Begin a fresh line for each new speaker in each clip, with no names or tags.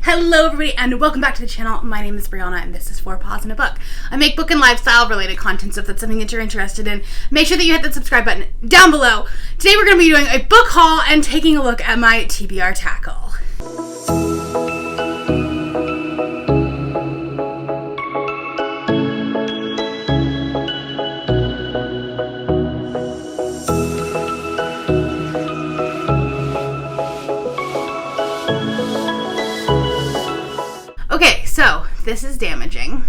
Hello everybody and welcome back to the channel. My name is Brianna and this is For Pause in a Book. I make book and lifestyle related content, so if that's something that you're interested in, make sure that you hit that subscribe button down below. Today we're going to be doing a book haul and taking a look at my TBR Tackle. Okay, so this is damaging.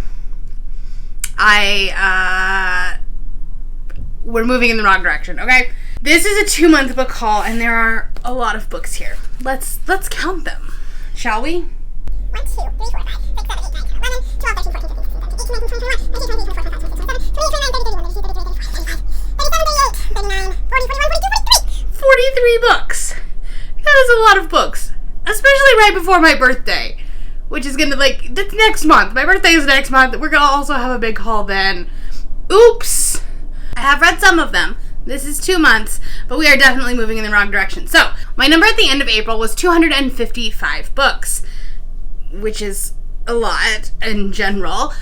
We're moving in the wrong direction, okay? This is a 2-month book haul and there are a lot of books here. Let's count them, shall we? 1, 2, 3, 4, 5, 6, 7, 8, 9, 10, 11, 12, 13, 14, 15, 16, 17, 18, 19, 20, 21, 22, 23, 24, 25, 26, 27, 43 books. That is a lot of books, especially right before my birthday, which is gonna, that's next month. My birthday is next month. We're gonna also have a big haul then. Oops. I have read some of them. This is 2 months, but we are definitely moving in the wrong direction. So, my number at the end of April was 255 books, which is a lot in general.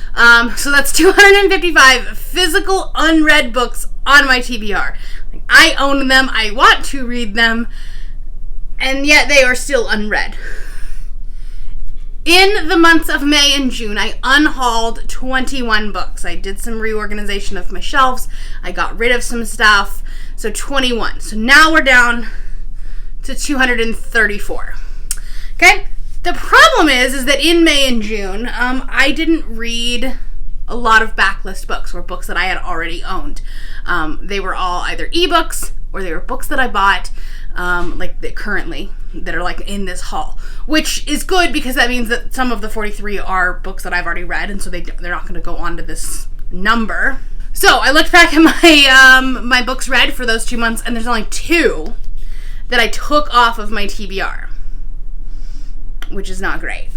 So that's 255 physical unread books on my TBR. I own them, I want to read them, and yet they are still unread. In the months of May and June, I unhauled 21 books. I did some reorganization of my shelves. I got rid of some stuff. So 21. So now we're down to 234. Okay? The problem is that in May and June, I didn't read a lot of backlist books or books that I had already owned. They were all either ebooks or they were books that I bought currently that are in this haul, which is good because that means that some of the 43 are books that I've already read, and so they're not going to go on to this number. So I looked back at my my books read for those 2 months, and there's only 2 that I took off of my TBR, which is not great.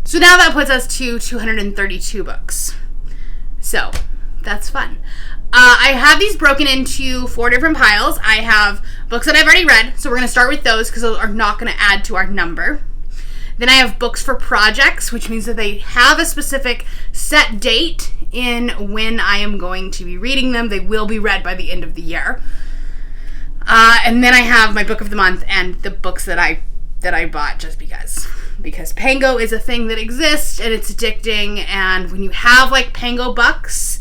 So now that puts us to 232 books. So that's fun. I have these broken into 4 different piles. I have books that I've already read, so we're going to start with those because those are not going to add to our number. Then I have books for projects, which means that they have a specific set date in when I am going to be reading them. They will be read by the end of the year. And then I have my book of the month and the books that I bought just because Pango is a thing that exists and it's addicting, and when you have Pango bucks,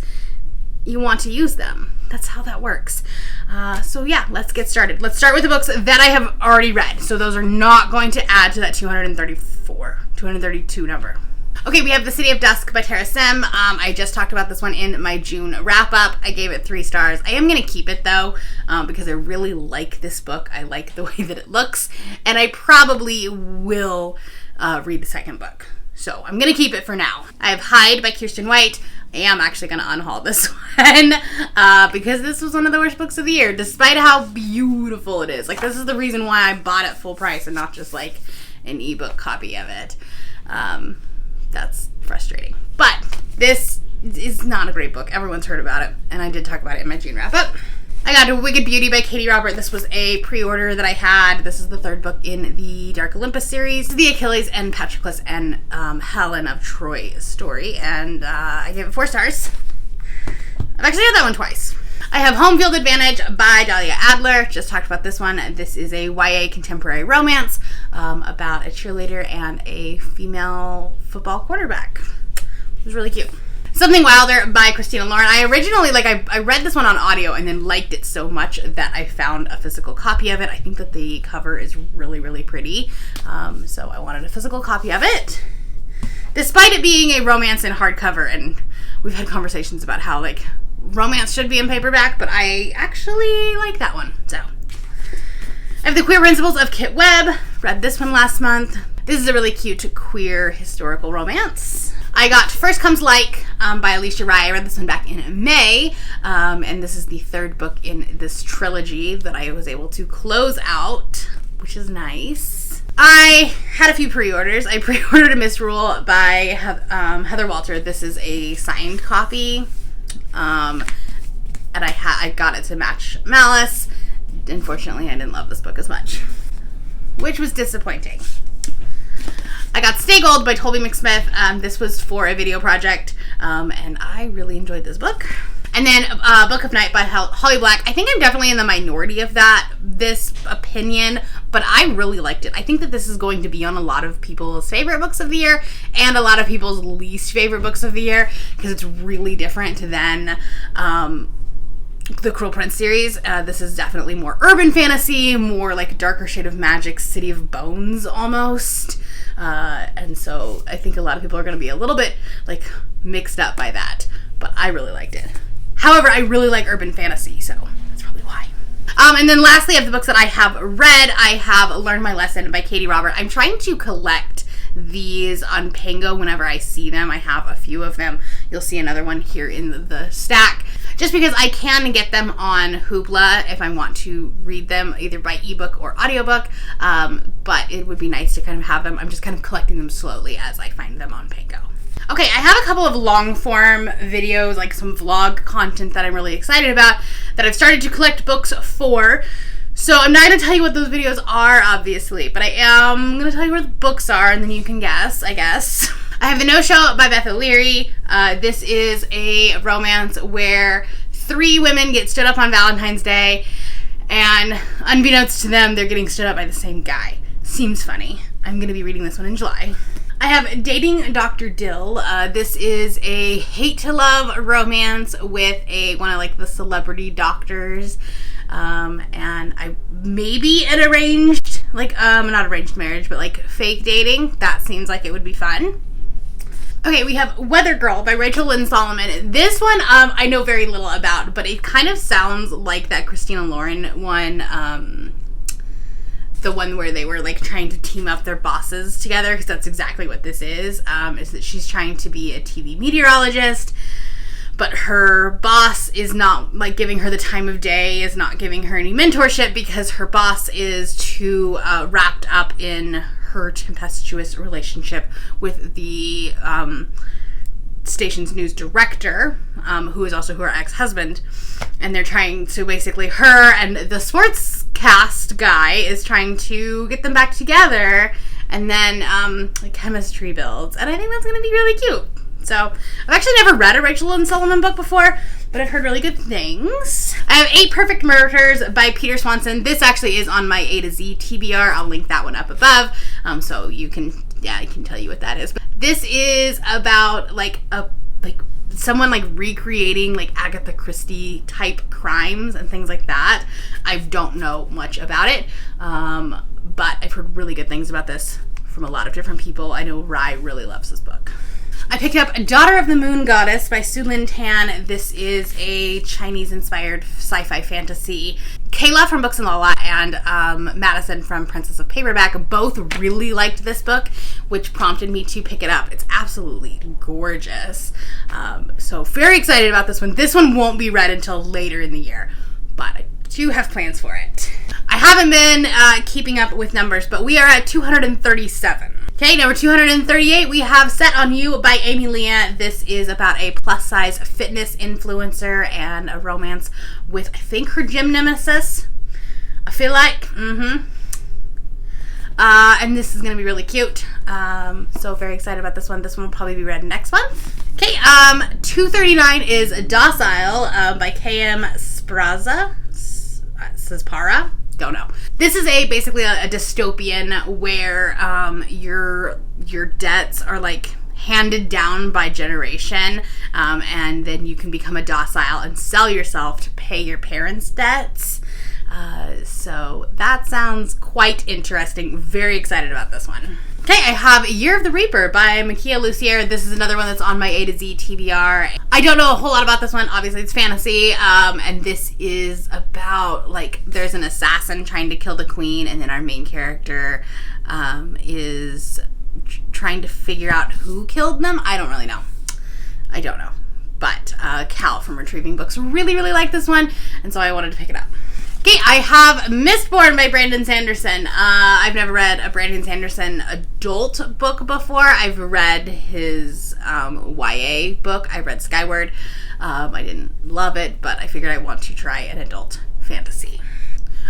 you want to use them. That's how that works. So yeah, let's get started. Let's start with the books that I have already read. So those are not going to add to that 232 number. Okay, we have The City of Dusk by Tara Sim. I just talked about this one in my June wrap-up. I gave it 3 stars. I am going to keep it, though, because I really like this book. I like the way that it looks, and I probably will read the second book. So I'm going to keep it for now. I have Hide by Kirsten White. I am actually going to unhaul this one because this was one of the worst books of the year, despite how beautiful it is. This is the reason why I bought it full price and not just an ebook copy of it. That's frustrating. But this is not a great book. Everyone's heard about it, and I did talk about it in my June wrap-up. I got Wicked Beauty by Katie Robert. This was a pre-order that I had. This is the 3rd book in the Dark Olympus series. This is the Achilles and Patroclus and Helen of Troy story, and I gave it 4 stars. I've actually read that one twice. I have Home Field Advantage by Dahlia Adler. Just talked about this one. This is a YA contemporary romance about a cheerleader and a female football quarterback. It was really cute. Something Wilder by Christina Lauren. I originally, I read this one on audio and then liked it so much that I found a physical copy of it. I think that the cover is really, really pretty. So I wanted a physical copy of it. Despite it being a romance in hardcover, and we've had conversations about how, romance should be in paperback, but I actually like that one. So I have The Queer Principles of Kit Webb. Read this one last month. This is a really cute queer historical romance. I got First Comes Like by Alicia Rai. I read this one back in May, and this is the 3rd book in this trilogy that I was able to close out, which is nice. I had a few pre-orders. I pre-ordered A Misrule by Heather Walter. This is a signed copy, and I got it to match Malice. Unfortunately, I didn't love this book as much, which was disappointing. I got Stay Gold by Toby McSmith. This was for a video project, and I really enjoyed this book. And then Book of Night by Holly Black. I think I'm definitely in the minority of this opinion, but I really liked it. I think that this is going to be on a lot of people's favorite books of the year and a lot of people's least favorite books of the year, because it's really different than the Cruel Prince series. This is definitely more urban fantasy, more like darker shade of magic, City of Bones almost. And so I think a lot of people are going to be a little bit like mixed up by that, but I really liked it. However, I really like urban fantasy, so that's probably why. And then lastly, of the books that I have read, I have Learn My Lesson by Katie Robert. I'm trying to collect these on Pango whenever I see them. I have a few of them. You'll see another one here in the stack. Just because I can get them on Hoopla if I want to read them either by ebook or audiobook. But it would be nice to kind of have them. I'm just kind of collecting them slowly as I find them on Pango. Okay, I have a couple of long form videos, like some vlog content that I'm really excited about that I've started to collect books for. So I'm not going to tell you what those videos are, obviously, but I am going to tell you where the books are, and then you can guess, I guess. I have The No Show by Beth O'Leary. This is a romance where 3 women get stood up on Valentine's Day, and unbeknownst to them, they're getting stood up by the same guy. Seems funny. I'm going to be reading this one in July. I have Dating Dr. Dill. This is a hate-to-love romance with one of like the celebrity doctors. And I maybe an arranged, like, not arranged marriage, but like fake dating. That seems like it would be fun. Okay, we have Weather Girl by Rachel Lynn Solomon. This one, I know very little about, but it kind of sounds like that Christina Lauren one, the one where they were like trying to team up their bosses together, because that's exactly what this is that she's trying to be a TV meteorologist, but her boss is not like giving her the time of day, is not giving her any mentorship because her boss is too wrapped up in her tempestuous relationship with the station's news director, who is also her ex-husband, and they're trying to basically, her and the sportscast guy is trying to get them back together, and then like chemistry builds, and I think that's going to be really cute. So I've actually never read a Rachel Lynn Solomon book before, but I've heard really good things. I have 8 Perfect Murders by Peter Swanson. This actually is on my A to Z TBR. I'll link that one up above, so you can, I can tell you what that is. But this is about someone like recreating like Agatha Christie type crimes and things like that. I don't know much about it, but I've heard really good things about this from a lot of different people. I know Rye really loves this book. I picked up Daughter of the Moon Goddess by Su Lin Tan. This is a Chinese-inspired sci-fi fantasy. Kayla from Books and Lola and Madison from Princess of Paperback both really liked this book, which prompted me to pick it up. It's absolutely gorgeous. So very excited about this one. This one won't be read until later in the year, but I do have plans for it. I haven't been keeping up with numbers, but we are at 237. Okay, number 238, we have Set on You by Amy Leah. This is about a plus-size fitness influencer and a romance with, I think, her gym nemesis. I feel like. And this is going to be really cute. So very excited about this one. This one will probably be read next month. Okay, 239 is Docile by K.M. Spraza. Saspara. Don't know. This is basically a dystopian where your debts are like handed down by generation, and then you can become a docile and sell yourself to pay your parents' debts. So that sounds quite interesting. Very excited about this one. Okay, I have Year of the Reaper by Makia Lucier. This is another one that's on my A to Z TBR. I don't know a whole lot about this one. Obviously, it's fantasy, and this is about, like, there's an assassin trying to kill the queen, and then our main character is trying to figure out who killed them. I don't really know. I don't know. But Cal from Retrieving Books really, really liked this one, and so I wanted to pick it up. Okay, I have Mistborn by Brandon Sanderson. I've never read a Brandon Sanderson adult book before. I've read his YA book. I read Skyward. I didn't love it, but I figured I want to try an adult fantasy.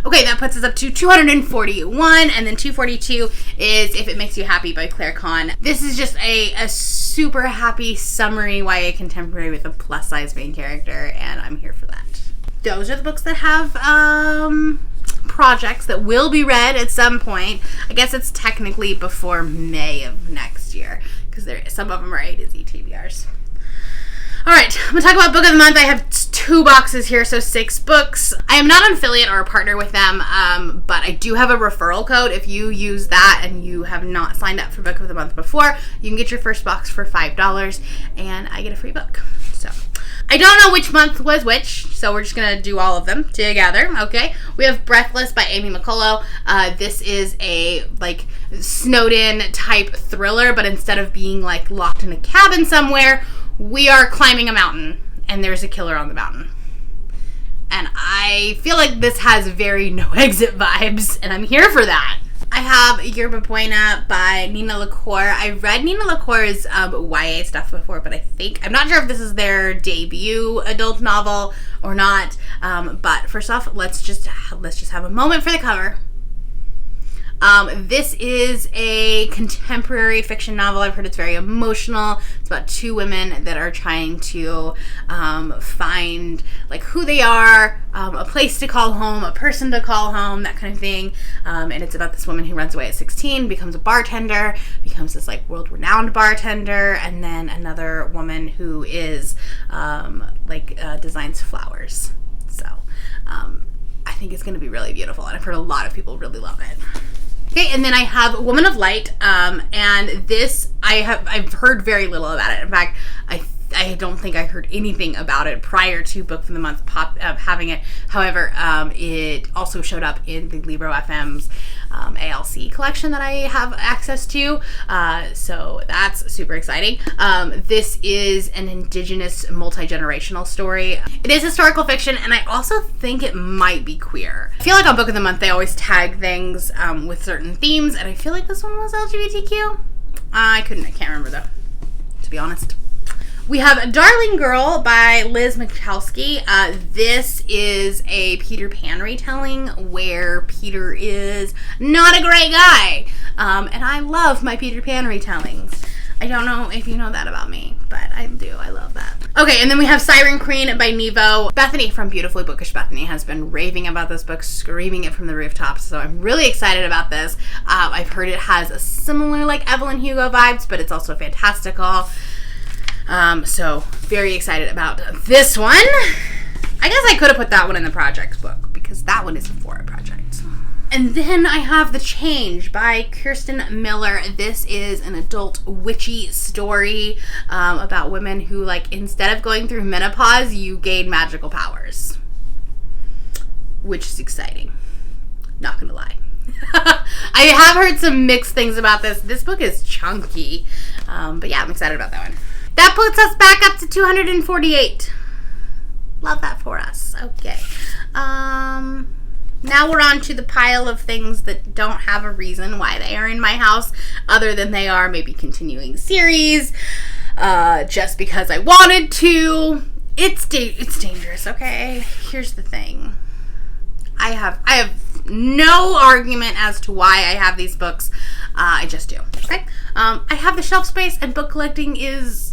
Okay, that puts us up to 241, and then 242 is If It Makes You Happy by Claire Kahn. This is just a super happy, summery YA contemporary with a plus-size main character, and I'm here for that. Those are the books that have projects that will be read at some point. I guess it's technically before May of next year, because some of them are A to Z TBRs. All right, I'm going to talk about Book of the Month. I have 2 boxes here, so 6 books. I am not an affiliate or a partner with them, but I do have a referral code. If you use that and you have not signed up for Book of the Month before, you can get your first box for $5, and I get a free book. So I don't know which month was which, so we're just going to do all of them together, okay? We have Breathless by Amy McCullough. This is a, like, snowed-in type thriller, but instead of being, like, locked in a cabin somewhere, we are climbing a mountain, and there's a killer on the mountain. And I feel like this has very no exit vibes, and I'm here for that. I have Yerba Buena by Nina LaCour. I've read Nina LaCour's YA stuff before, but I'm not sure if this is their debut adult novel or not. But first off, let's just have a moment for the cover. This is a contemporary fiction novel. I've heard it's very emotional. It's about 2 women that are trying to find, like, who they are, a place to call home, a person to call home, that kind of thing. And it's about this woman who runs away at 16, becomes a bartender, becomes this, like, world-renowned bartender, and then another woman who is, designs flowers. So, I think it's going to be really beautiful, and I've heard a lot of people really love it. Okay, and then I have Woman of Light, and this, I've heard very little about it. In fact, I don't think I heard anything about it prior to Book of the Month having it. However, it also showed up in the Libro FM's ALC collection that I have access to, so that's super exciting. This is an Indigenous multi-generational story. It is historical fiction, and I also think it might be queer. I feel like on Book of the Month they always tag things with certain themes, and I feel like this one was LGBTQ. I can't remember though, to be honest. We have Darling Girl by Liz Michalski. This is a Peter Pan retelling where Peter is not a great guy. And I love my Peter Pan retellings. I don't know if you know that about me, but I do. I love that. Okay, and then we have Siren Queen by Nevo. Bethany from Beautifully Bookish Bethany has been raving about this book, screaming it from the rooftops, so I'm really excited about this. I've heard it has a similar, like, Evelyn Hugo vibes, but it's also fantastical. So very excited about this one. I guess I could have put that one in the project book because that one is for a project. And then I have The Change by Kirsten Miller. This is an adult witchy story about women who, like, instead of going through menopause, you gain magical powers, which is exciting. Not gonna lie. I have heard some mixed things about this. This book is chunky, but yeah, I'm excited about that one. That puts us back up to 248. Love that for us. Okay. Now we're on to the pile of things that don't have a reason why they are in my house, other than they are maybe continuing series, just because I wanted to. It's dangerous, okay? Here's the thing. I have no argument as to why I have these books. I just do, okay? I have the shelf space, and book collecting is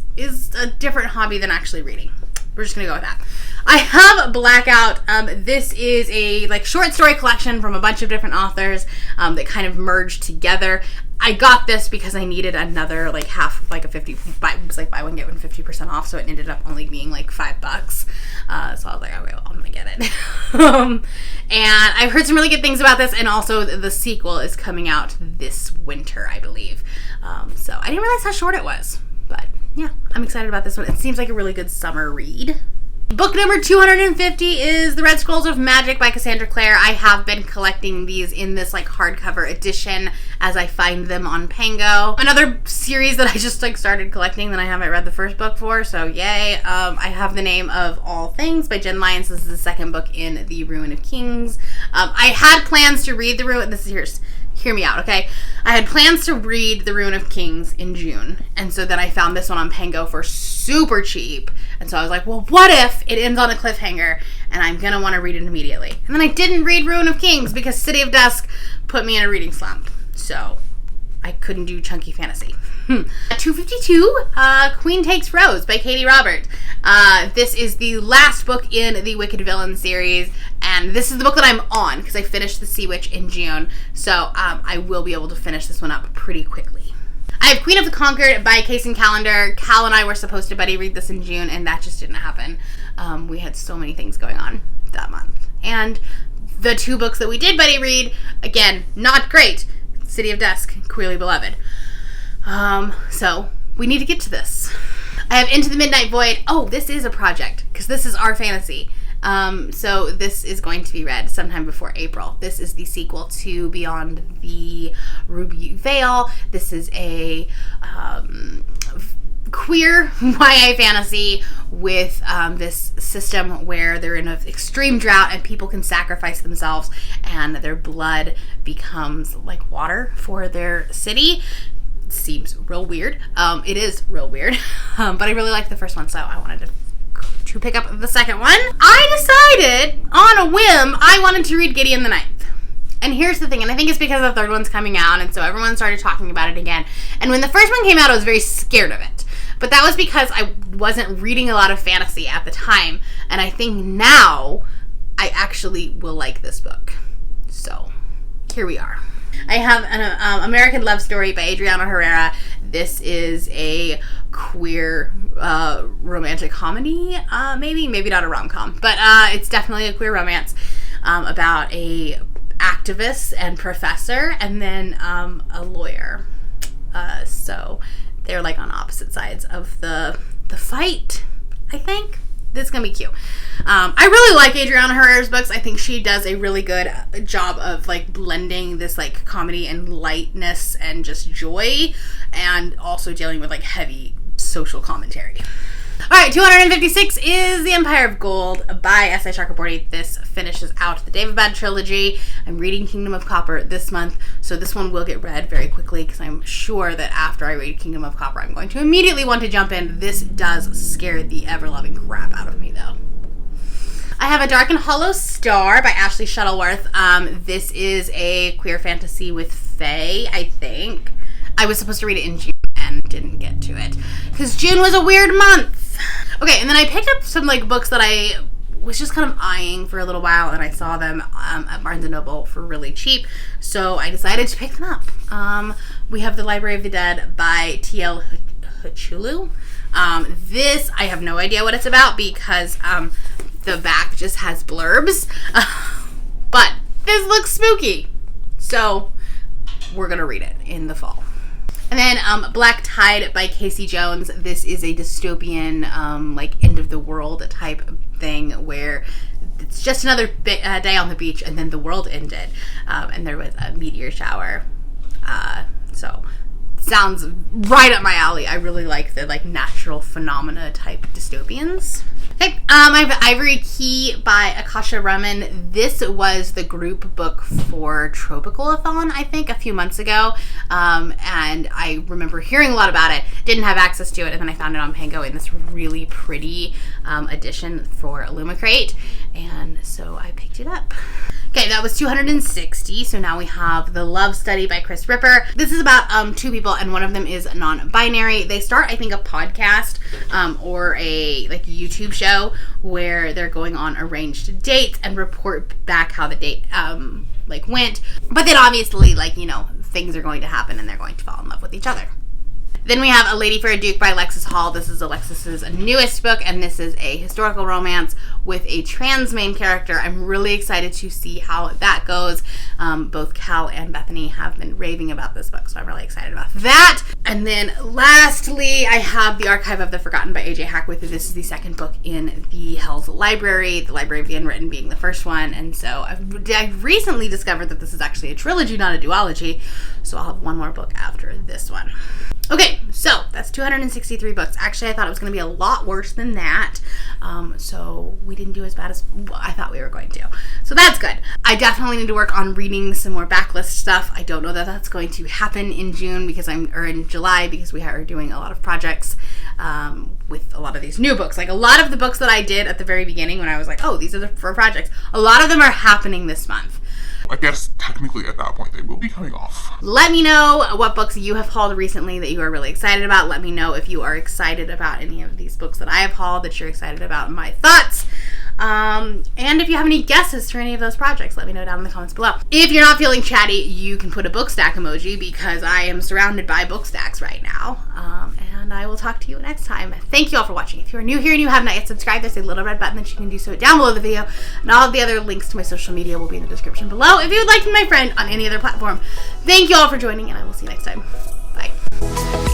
a different hobby than actually reading. We're just gonna go with that. I have Blackout. This is a, like, short story collection from a bunch of different authors that kind of merged together. I got this because I needed another, like, half, like, it was like buy one get one 50% off, so it ended up only being like $5. So I was like, okay, well, I'm gonna get it. And I've heard some really good things about this, and also the sequel is coming out this winter, I believe. So I didn't realize how short it was, but yeah, I'm excited about this one. It seems like a really good summer read. Book number 250 is The Red Scrolls of Magic by Cassandra Clare. I have been collecting these in this, like, hardcover edition as I find them on Pango. Another series that I just, like, started collecting that I haven't read the first book for, so yay. I have The Name of All Things by Jen Lyons. This is the second book in the Ruin of Kings. I had plans to read the Ruin... Hear me out, okay? I had plans to read The Ruin of Kings in June, and so then I found this one on Pango for super cheap, And so I was like, well, what if it ends on a cliffhanger and I'm going to want to read it immediately? And then I didn't read Ruin of Kings because City of Dusk put me in a reading slump. So I couldn't do chunky fantasy. 252, Queen Takes Rose by Katie Robert. This is the last book in the Wicked Villain series, and this is the book that I'm on because I finished The Sea Witch in June, so I will be able to finish this one up pretty quickly. I have Queen of the Conquered by Kaysen Callender. Cal and I were supposed to buddy read this in June, and that just didn't happen. We had so many things going on that month. And the 2 books that we did buddy read, again, not great. City of Dusk, Queerly Beloved. So we need to get to this. I have Into the Midnight Void. Oh, this is a project because this is our fantasy. So this is going to be read sometime before April. This is the sequel to Beyond the Ruby Veil. This is a queer YA fantasy with this system where they're in an extreme drought and people can sacrifice themselves and their blood becomes like water for their city. Seems real weird. It is real weird, but I really liked the first one, so I wanted to pick up the second one. I decided on a whim I wanted to read Gideon the Ninth. And here's the thing, and I think it's because the third one's coming out, and so everyone started talking about it again. And when the first one came out, I was very scared of it. But that was because I wasn't reading a lot of fantasy at the time, and I think now I actually will like this book. So here we are. I have an American Love Story by Adriana Herrera. This is a queer romantic comedy, maybe not a rom-com, but it's definitely a queer romance about a activist and professor and then a lawyer. So they're like on opposite sides of the fight, I think. This is going to be cute. I really like Adriana Herrera's books. I think she does a really good job of like blending this like comedy and lightness and just joy and also dealing with like heavy social commentary. All right, 256 is The Empire of Gold by S.I. Chakraborty. This finishes out the Daevabad trilogy. I'm reading Kingdom of Copper this month, so this one will get read very quickly because I'm sure that after I read Kingdom of Copper, I'm going to immediately want to jump in. This does scare the ever-loving crap out of me, though. I have A Dark and Hollow Star by Ashley Shuttleworth. This is a queer fantasy with fae, I think. I was supposed to read it in June and didn't get to it because June was a weird month. Okay, and then I picked up some like books that I was just kind of eyeing for a little while, and I saw them at Barnes & Noble for really cheap, so I decided to pick them up. We have The Library of the Dead by T.L. Huchulu. This, I have no idea what it's about because the back just has blurbs, but this looks spooky, so we're going to read it in the fall. And then Black Tide by Casey Jones. This is a dystopian, like, end of the world type thing where it's just another day on the beach and then the world ended. And there was a meteor shower. So sounds right up my alley. I really like the like natural phenomena type dystopians. Okay, I have Ivory Key by Akasha Raman. This was the group book for Tropical-a-thon, I think, a few months ago. And I remember hearing a lot about it, didn't have access to it, and then I found it on Pango in this really pretty edition for Illumicrate. And so I picked it up. Okay, that was 260, so now we have The Love Study by Chris Ripper. This is about two people, and one of them is non-binary. They start, I think, a podcast or a like YouTube show where they're going on arranged dates and report back how the date like went. But then obviously, like, you know, things are going to happen and they're going to fall in love with each other. Then we have A Lady for a Duke by Alexis Hall. This is Alexis's newest book, and this is a historical romance with a trans main character. I'm really excited to see how that goes. Both Cal and Bethany have been raving about this book, so I'm really excited about that. And then lastly, I have The Archive of the Forgotten by A.J. Hackworth. This is the second book in the Hell's Library, the Library of the Unwritten being the first one. And so I've recently discovered that this is actually a trilogy, not a duology, so I'll have one more book after this one. Okay, so that's 263 books. Actually, I thought it was going to be a lot worse than that. So we didn't do as bad as I thought we were going to. So So that's good. I definitely need to work on reading some more backlist stuff. I don't know that that's going to happen in June or in July, because we are doing a lot of projects with a lot of these new books. Like a lot of the books that I did at the very beginning when I was like, oh, these are the 4 projects. A lot of them are happening this month.
I guess technically at that point they will be coming off.
Let me know what books you have hauled recently that you are really excited about. Let me know if you are excited about any of these books that I have hauled that you're excited about, my thoughts. And if you have any guesses for any of those projects, let me know down in the comments below. If you're not feeling chatty, you can put a book stack emoji, because I am surrounded by book stacks right now. And I will talk to you next time. Thank you all for watching. If you're new here and you have not yet subscribed, there's a little red button that you can do so down below the video. And all of the other links to my social media will be in the description below if you would like to be my friend on any other platform. Thank you all for joining, and I will see you next time. Bye.